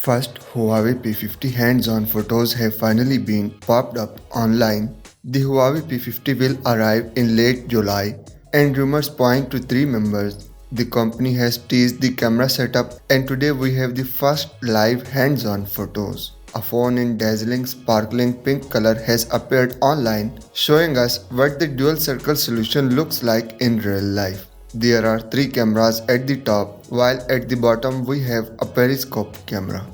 First, Huawei P50 hands-on photos have finally been popped up online. The Huawei P50 will arrive in late July, and rumors point to three members. The company has teased the camera setup, and today we have the first live hands-on photos. A phone in dazzling sparkling pink color has appeared online, showing us what the dual circle solution looks like in real life. There are three cameras at the top, while at the bottom we have a periscope camera.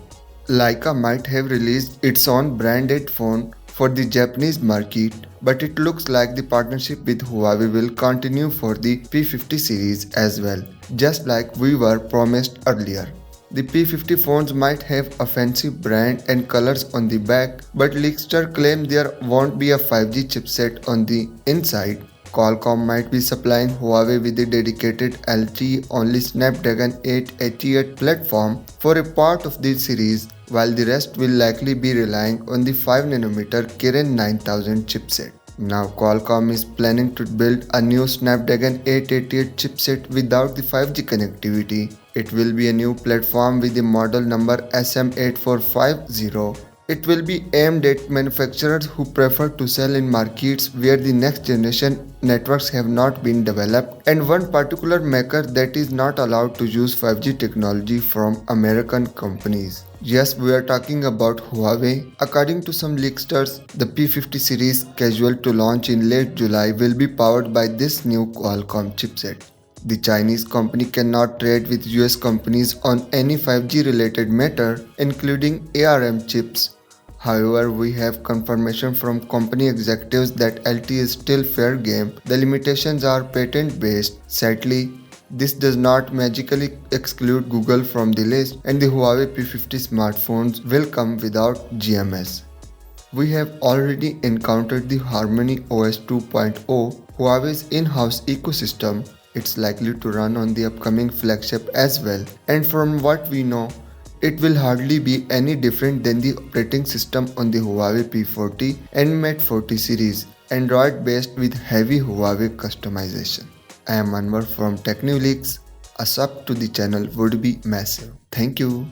Leica might have released its own branded phone for the Japanese market, but it looks like the partnership with Huawei will continue for the P50 series as well, just like we were promised earlier. The P50 phones might have a fancy brand and colors on the back, but leaksters claim there won't be a 5G chipset on the inside. Qualcomm might be supplying Huawei with a dedicated LTE-only Snapdragon 888 platform for a part of the series, while the rest will likely be relying on the 5nm Kirin 9000 chipset. Now Qualcomm is planning to build a new Snapdragon 888 chipset without the 5G connectivity. It will be a new platform with the model number SM8450. It will be aimed at manufacturers who prefer to sell in markets where the next generation networks have not been developed, and one particular maker that is not allowed to use 5G technology from American companies. Yes, we are talking about Huawei. According to some leaksters, the P50 series scheduled to launch in late July will be powered by this new Qualcomm chipset. The Chinese company cannot trade with US companies on any 5G related matter, including ARM chips. However, we have confirmation from company executives that LTE is still fair game. The limitations are patent based. Sadly, this does not magically exclude Google from the list, and the Huawei P50 smartphones will come without GMS. We have already encountered the Harmony OS 2.0, Huawei's in-house ecosystem. It's likely to run on the upcoming flagship as well, and from what we know, it will hardly be any different than the operating system on the Huawei P40 and Mate 40 series, Android based with heavy Huawei customization. I am Anwar from TechNewLeaks. A sub to the channel would be massive. Thank you.